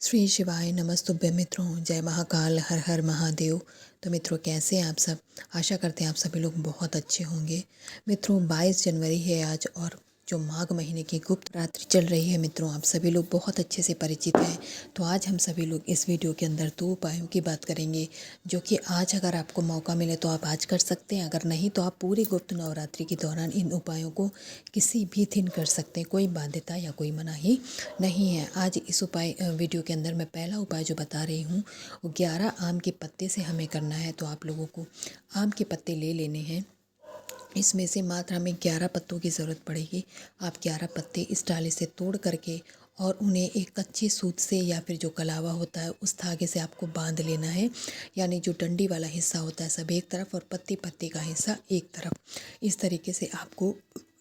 श्री शिवाय नमस्तुभ्य मित्रों, जय महाकाल, हर हर महादेव। तो मित्रों, कैसे हैं आप सब? आशा करते हैं आप सभी लोग बहुत अच्छे होंगे। मित्रों, 22 जनवरी है आज और जो माघ महीने की गुप्त रात्रि चल रही है मित्रों, आप सभी लोग बहुत अच्छे से परिचित हैं। तो आज हम सभी लोग इस वीडियो के अंदर 2 उपायों की बात करेंगे, जो कि आज अगर आपको मौका मिले तो आप आज कर सकते हैं, अगर नहीं तो आप पूरी गुप्त नवरात्रि के दौरान इन उपायों को किसी भी दिन कर सकते हैं। कोई बाध्यता या कोई मनाही नहीं है। आज इस वीडियो के अंदर मैं पहला उपाय जो बता रही हूँ वो 11 आम के पत्ते से हमें करना है। तो आप लोगों को आम के पत्ते ले लेने हैं। इसमें से मात्र हमें 11 पत्तों की ज़रूरत पड़ेगी। आप 11 पत्ते इस डाली से तोड़ करके और उन्हें एक कच्चे सूत से या फिर जो कलावा होता है उस धागे से आपको बांध लेना है। यानी जो डंडी वाला हिस्सा होता है सब एक तरफ और पत्ती पत्ती का हिस्सा एक तरफ। इस तरीके से आपको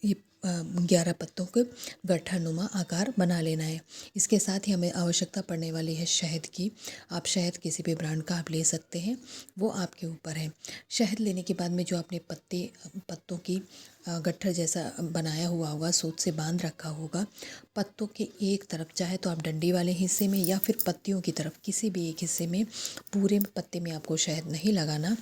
ये 11 पत्तों के गट्ठा नुमा आकार बना लेना है। इसके साथ ही हमें आवश्यकता पड़ने वाली है शहद की। आप शहद किसी भी ब्रांड का आप ले सकते हैं, वो आपके ऊपर है। शहद लेने के बाद में जो आपने पत्तों की गट्ठर जैसा बनाया हुआ होगा, सूत से बांध रखा होगा, पत्तों के एक तरफ चाहे तो आप डंडी वाले हिस्से में या फिर पत्तियों की तरफ किसी भी एक हिस्से में, पूरे पत्ते में आपको शहद नहीं लगाना।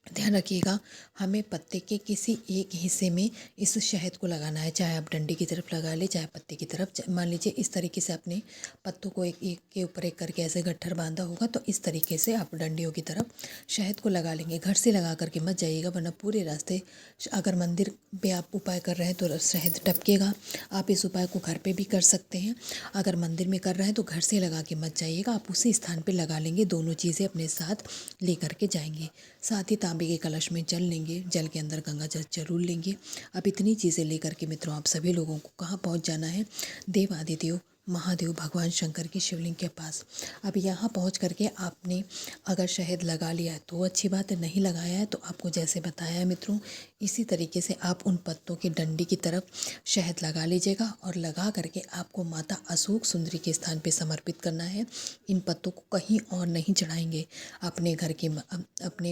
ध्यान रखिएगा, हमें पत्ते के किसी एक हिस्से में इस शहद को लगाना है। चाहे आप डंडी की तरफ लगा ले, चाहे पत्ते की तरफ। मान लीजिए इस तरीके से अपने पत्तों को एक एक के ऊपर एक करके ऐसे गट्ठर बांधा होगा, तो इस तरीके से आप डंडियों की तरफ शहद को लगा लेंगे। घर से लगा करके मत जाइएगा, वरना पूरे रास्ते अगर मंदिर पे आप उपाय कर रहे हैं तो शहद टपकेगा। आप इस उपाय को घर पे भी कर सकते हैं। अगर मंदिर में कर रहे हैं तो घर से लगा के मत जाइएगा, आप उसी स्थान पे लगा लेंगे। दोनों चीज़ें अपने साथ ले करके जाएंगे। साथ ही तांबे के कलश में जल लेंगे, जल के अंदर गंगा जल जरूर लेंगे। अब इतनी चीज़ें लेकर के मित्रों आप सभी लोगों को कहाँ पहुँच जाना है? देवादिदेव महादेव भगवान शंकर की शिवलिंग के पास। अब यहाँ पहुँच करके आपने अगर शहद लगा लिया है तो अच्छी बात है, नहीं लगाया है तो आपको जैसे बताया है मित्रों, इसी तरीके से आप उन पत्तों की डंडी की तरफ शहद लगा लीजिएगा और लगा करके आपको माता अशोक सुंदरी के स्थान पे समर्पित करना है। इन पत्तों को कहीं और नहीं चढ़ाएंगे। अपने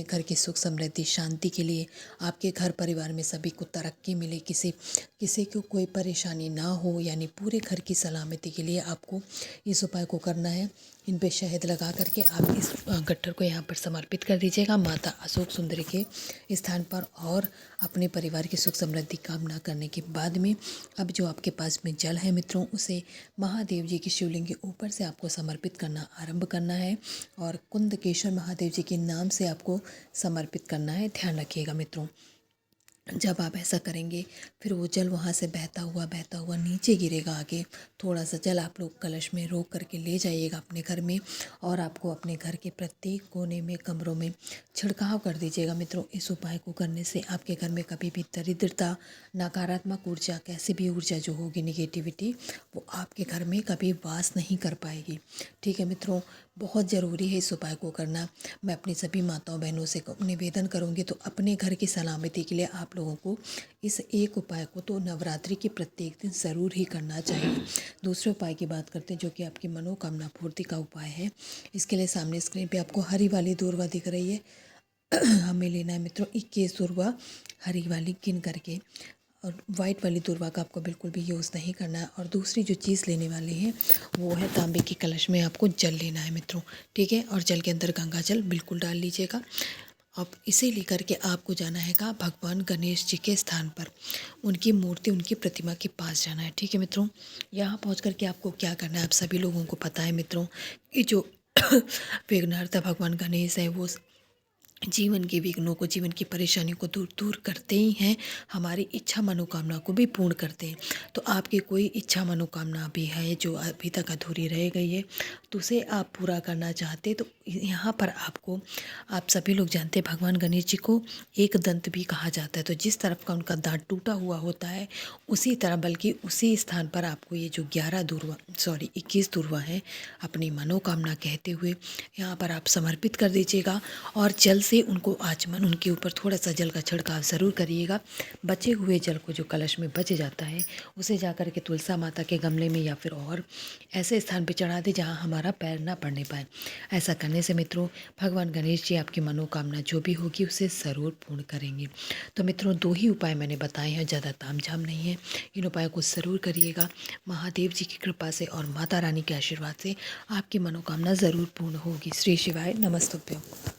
घर की सुख समृद्धि शांति के लिए, आपके घर परिवार में सभी को तरक्की मिले, किसी किसी को कोई परेशानी ना हो, यानी पूरे घर की सलामती के लिए आपको इस उपाय को करना है। इन पे शहद लगा करके आप इस गट्ठर को यहाँ पर समर्पित कर दीजिएगा माता अशोक सुंदरी के स्थान पर। और अपने परिवार की सुख समृद्धि कामना करने के बाद में अब जो आपके पास में जल है मित्रों, उसे महादेव जी की शिवलिंग के ऊपर से आपको समर्पित करना आरंभ करना है और कुंदकेश्वर महादेव जी के नाम से आपको समर्पित करना है। ध्यान रखिएगा मित्रों, जब आप ऐसा करेंगे फिर वो जल वहाँ से बहता हुआ नीचे गिरेगा। आगे थोड़ा सा जल आप लोग कलश में रोक करके ले जाइएगा अपने घर में, और आपको अपने घर के प्रत्येक कोने में, कमरों में छिड़काव कर दीजिएगा मित्रों। इस उपाय को करने से आपके घर में कभी भी दरिद्रता, नकारात्मक ऊर्जा, कैसी भी ऊर्जा जो होगी, निगेटिविटी, वो आपके घर में कभी वास नहीं कर पाएगी। ठीक है मित्रों, बहुत ज़रूरी है इस उपाय को करना। मैं अपनी सभी माताओं बहनों से निवेदन करूंगी तो अपने घर की सलामती के लिए आप लोगों को इस एक उपाय को तो नवरात्रि के प्रत्येक दिन ज़रूर ही करना चाहिए। दूसरे उपाय की बात करते हैं, जो कि आपकी मनोकामना पूर्ति का उपाय है। इसके लिए सामने स्क्रीन पे आपको हरी वाली दूर्वा दिख रही है। हमें लेना है मित्रों 21 दूर्वा हरी वाली गिन करके, और वाइट वाली दूर्वा का आपको बिल्कुल भी यूज़ नहीं करना है। और दूसरी जो चीज़ लेने वाली है वो है तांबे के कलश में आपको जल लेना है मित्रों। ठीक है, और जल के अंदर गंगा जल बिल्कुल डाल लीजिएगा। अब इसे लेकर के आपको जाना है का भगवान गणेश जी के स्थान पर, उनकी मूर्ति, उनकी प्रतिमा के पास जाना है। ठीक है मित्रों, यहाँ पहुँच करके आपको क्या करना है, आप सभी लोगों को पता है मित्रों कि जो विघ्नहर्ता भगवान गणेश है वो जीवन के विघ्नों को, जीवन की परेशानियों को दूर दूर करते ही हैं, हमारी इच्छा मनोकामना को भी पूर्ण करते हैं। तो आपकी कोई इच्छा मनोकामना भी है जो अभी तक अधूरी रह गई है, तो उसे आप पूरा करना चाहते तो यहाँ पर आपको, आप सभी लोग जानते हैं भगवान गणेश जी को एक दंत भी कहा जाता है। तो जिस तरफ का उनका दांत टूटा हुआ होता है उसी तरह, बल्कि उसी स्थान पर आपको ये जो 21 दूर्वा है अपनी मनोकामना कहते हुए यहाँ पर आप समर्पित कर दीजिएगा। और जल से उनको आचमन, उनके ऊपर थोड़ा सा जल का छिड़काव ज़रूर करिएगा। बचे हुए जल को जो कलश में बच जाता है उसे जा कर के तुलसा माता के गमले में या फिर और ऐसे स्थान पर चढ़ा दें जहाँ हमारा पैर ना पड़ने पाए। ऐसा करने से मित्रों भगवान गणेश जी आपकी मनोकामना जो भी होगी उसे ज़रूर पूर्ण करेंगे। तो मित्रों 2 ही उपाय मैंने बताए हैं, ज़्यादा तामझाम नहीं है। इन उपायों को ज़रूर करिएगा। महादेव जी की कृपा से और माता रानी के आशीर्वाद से आपकी मनोकामना ज़रूर पूर्ण होगी। श्री शिवाय नमस्तुभ्यं।